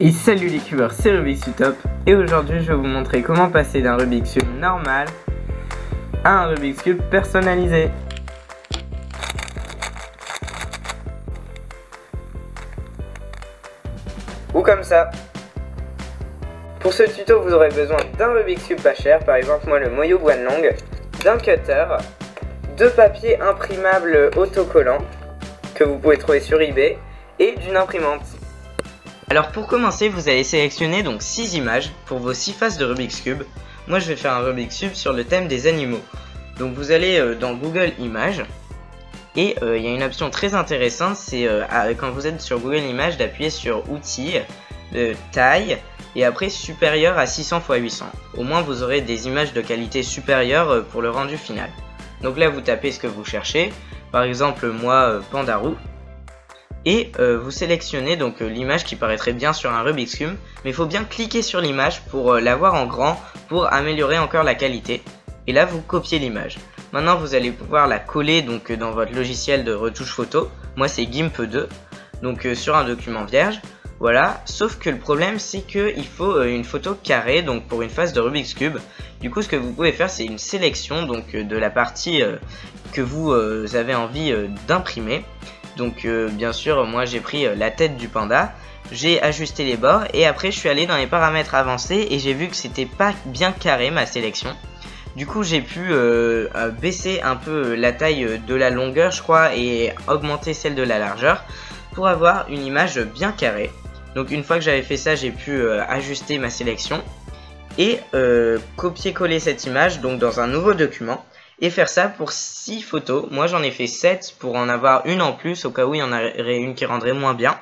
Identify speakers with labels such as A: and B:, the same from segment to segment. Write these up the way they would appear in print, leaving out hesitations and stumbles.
A: Et salut les cubeurs, c'est Rubik's Top et aujourd'hui je vais vous montrer comment passer d'un Rubik's Cube normal à un Rubik's Cube personnalisé. Ou comme ça. Pour ce tuto vous aurez besoin d'un Rubik's Cube pas cher, par exemple moi le Moyo Guanlong, d'un cutter, de papier imprimable autocollant que vous pouvez trouver sur eBay et d'une imprimante. Alors pour commencer, vous allez sélectionner donc 6 images pour vos 6 faces de Rubik's Cube. Moi je vais faire un Rubik's Cube sur le thème des animaux. Donc vous allez dans Google Images et il y a une option très intéressante, c'est quand vous êtes sur Google Images d'appuyer sur Outils, Taille et après supérieur à 600 x 800. Au moins vous aurez des images de qualité supérieure pour le rendu final. Donc là vous tapez ce que vous cherchez, par exemple moi Pandarou. Et vous sélectionnez donc l'image qui paraîtrait bien sur un Rubik's Cube, mais il faut bien cliquer sur l'image pour la voir en grand pour améliorer encore la qualité. Et là vous copiez l'image. Maintenant vous allez pouvoir la coller donc dans votre logiciel de retouche photo. Moi c'est GIMP 2, donc sur un document vierge. Voilà, sauf que le problème c'est qu'il faut une photo carrée donc pour une face de Rubik's Cube. Du coup ce que vous pouvez faire c'est une sélection donc de la partie que vous avez envie d'imprimer. Donc bien sûr moi j'ai pris la tête du panda, j'ai ajusté les bords et après je suis allé dans les paramètres avancés et j'ai vu que c'était pas bien carré ma sélection. Du coup j'ai pu baisser un peu la taille de la longueur je crois et augmenter celle de la largeur pour avoir une image bien carrée. Donc une fois que j'avais fait ça j'ai pu ajuster ma sélection et copier-coller cette image donc dans un nouveau document. Et faire ça pour 6 photos. Moi j'en ai fait 7 pour en avoir une en plus au cas où il y en aurait une qui rendrait moins bien.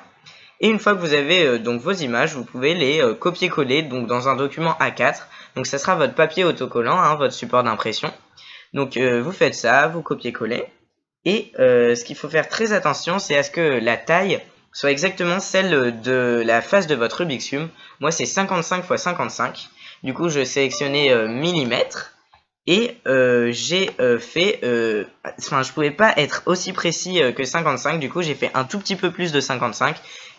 A: Et une fois que vous avez donc vos images, vous pouvez les copier-coller donc dans un document A4. Donc ça sera votre papier autocollant, hein, votre support d'impression. Donc vous faites ça, vous copiez-collez. Et ce qu'il faut faire très attention, c'est à ce que la taille soit exactement celle de la face de votre Rubik's Cube. Moi c'est 55 x 55. Du coup je sélectionnais millimètres. Et j'ai fait, je pouvais pas être aussi précis que 55, du coup j'ai fait un tout petit peu plus de 55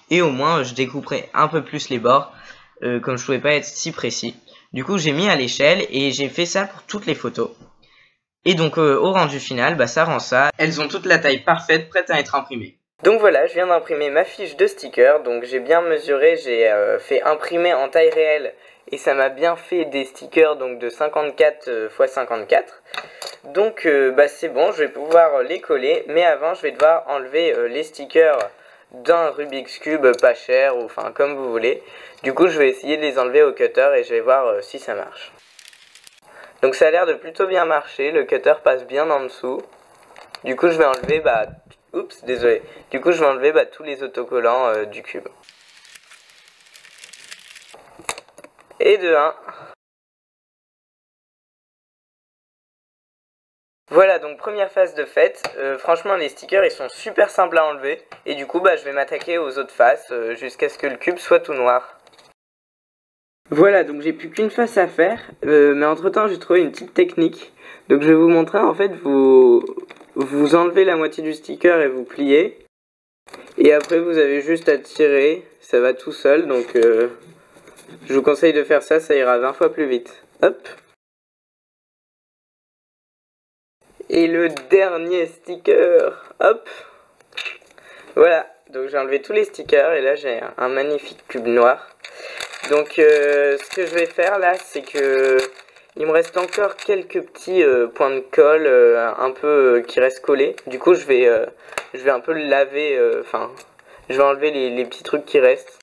A: et au moins je découperai un peu plus les bords comme je pouvais pas être si précis. Du coup j'ai mis à l'échelle et j'ai fait ça pour toutes les photos. Et donc au rendu final, ça rend ça. Elles ont toute la taille parfaite, prête à être imprimées. Donc voilà, je viens d'imprimer ma fiche de sticker, donc j'ai bien mesuré, j'ai fait imprimer en taille réelle. Et ça m'a bien fait des stickers donc de 54 x 54. Donc c'est bon, je vais pouvoir les coller. Mais avant, je vais devoir enlever les stickers d'un Rubik's Cube pas cher, ou enfin comme vous voulez. Du coup, je vais essayer de les enlever au cutter et je vais voir si ça marche. Donc ça a l'air de plutôt bien marcher, le cutter passe bien en dessous. Du coup, je vais enlever, oups, désolé. Du coup, je vais enlever tous les autocollants du cube. Et de 1. Voilà, donc première phase de faite. Franchement les stickers ils sont super simples à enlever. Et du coup je vais m'attaquer aux autres faces jusqu'à ce que le cube soit tout noir. Voilà, donc j'ai plus qu'une face à faire. Mais entre temps j'ai trouvé une petite technique. Donc je vais vous montrer, en fait vous enlevez la moitié du sticker et vous pliez. Et après vous avez juste à tirer, ça va tout seul. Donc je vous conseille de faire ça, ça ira 20 fois plus vite. Hop. Et le dernier sticker, hop. Voilà, donc j'ai enlevé tous les stickers et là j'ai un magnifique cube noir. Donc ce que je vais faire là, c'est que il me reste encore quelques petits points de colle un peu qui restent collés. Du coup je vais un peu le laver, je vais enlever les petits trucs qui restent.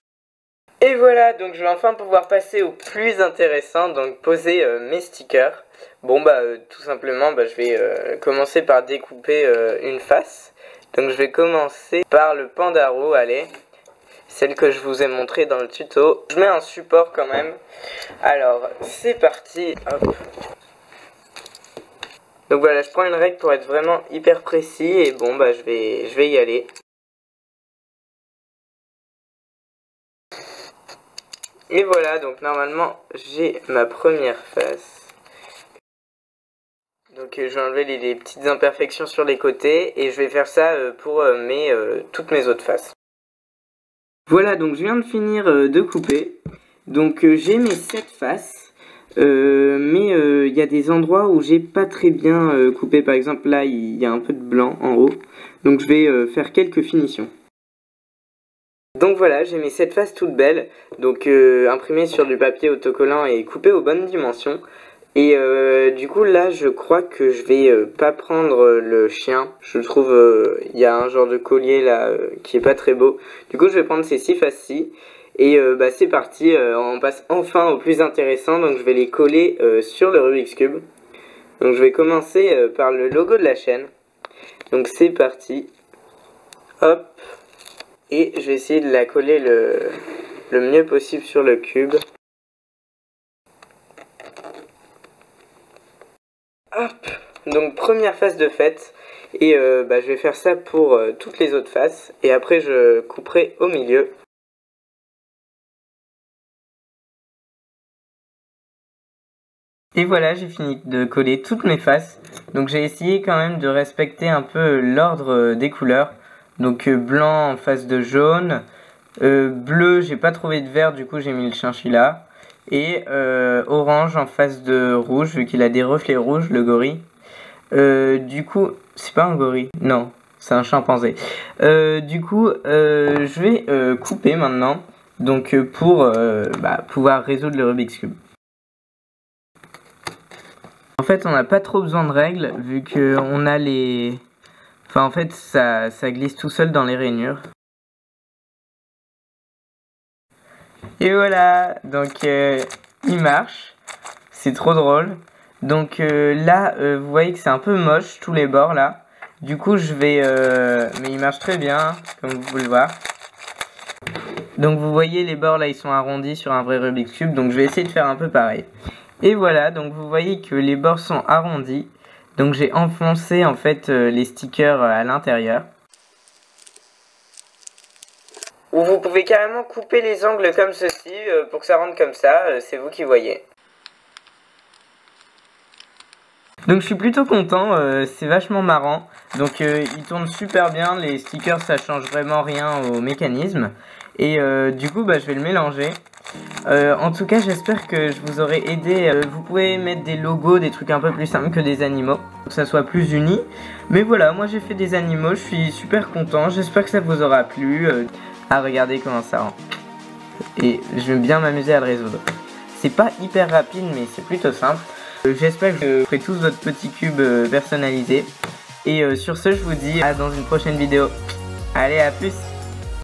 A: Et voilà, donc je vais enfin pouvoir passer au plus intéressant, donc poser mes stickers. Bon tout simplement je vais commencer par découper une face. Donc je vais commencer par le Pandarou, allez, celle que je vous ai montré dans le tuto. Je mets un support quand même. Alors c'est parti, hop. Donc voilà, je prends une règle pour être vraiment hyper précis et bon je vais y aller. Et voilà, donc normalement j'ai ma première face. Donc je vais enlever les petites imperfections sur les côtés et je vais faire ça pour toutes mes autres faces. Voilà, donc je viens de finir de couper. Donc j'ai mes 7 faces, mais il y a des endroits où j'ai pas très bien coupé. Par exemple là il y a un peu de blanc en haut, donc je vais faire quelques finitions. Donc voilà, j'ai mes 7 faces toutes belles, donc imprimées sur du papier autocollant et coupées aux bonnes dimensions. Et du coup là je crois que je vais pas prendre le chien. Je trouve il y a un genre de collier là qui est pas très beau. Du coup je vais prendre ces 6 faces-ci. Et bah c'est parti, on passe enfin au plus intéressant. Donc je vais les coller sur le Rubik's Cube. Donc je vais commencer par le logo de la chaîne. Donc c'est parti. Hop. Et je vais essayer de la coller le mieux possible sur le cube. Hop. Donc première face de faite. Et bah, je vais faire ça pour toutes les autres faces. Et après je couperai au milieu. Et voilà, j'ai fini de coller toutes mes faces. Donc j'ai essayé quand même de respecter un peu l'ordre des couleurs. Donc blanc en face de jaune. Bleu, j'ai pas trouvé de vert, du coup j'ai mis le chinchilla. Et orange en face de rouge, vu qu'il a des reflets rouges, le gorille. Du coup, c'est pas un gorille, non, c'est un chimpanzé. Du coup, je vais couper maintenant. Donc pour pouvoir résoudre le Rubik's Cube. En fait, on n'a pas trop besoin de règles, vu qu'on a les... Enfin, en fait, ça glisse tout seul dans les rainures. Et voilà, donc il marche. C'est trop drôle. Donc là, vous voyez que c'est un peu moche, tous les bords là. Du coup, je vais... mais il marche très bien, comme vous pouvez le voir. Donc vous voyez, les bords là, ils sont arrondis sur un vrai Rubik's Cube. Donc je vais essayer de faire un peu pareil. Et voilà, donc vous voyez que les bords sont arrondis. Donc j'ai enfoncé en fait les stickers à l'intérieur. Ou vous pouvez carrément couper les angles comme ceci pour que ça rentre comme ça, c'est vous qui voyez. Donc je suis plutôt content, c'est vachement marrant. Donc il tourne super bien, les stickers ça change vraiment rien au mécanisme. Et du coup bah, je vais le mélanger. En tout cas j'espère que je vous aurai aidé. Vous pouvez mettre des logos, des trucs un peu plus simples que des animaux, pour que ça soit plus uni. Mais voilà, moi j'ai fait des animaux, je suis super content. J'espère que ça vous aura plu. Regardez comment ça rend. Et je vais bien m'amuser à le résoudre. C'est pas hyper rapide mais c'est plutôt simple. J'espère que vous ferez tous votre petit cube personnalisé. Et sur ce je vous dis à dans une prochaine vidéo. Allez, à plus.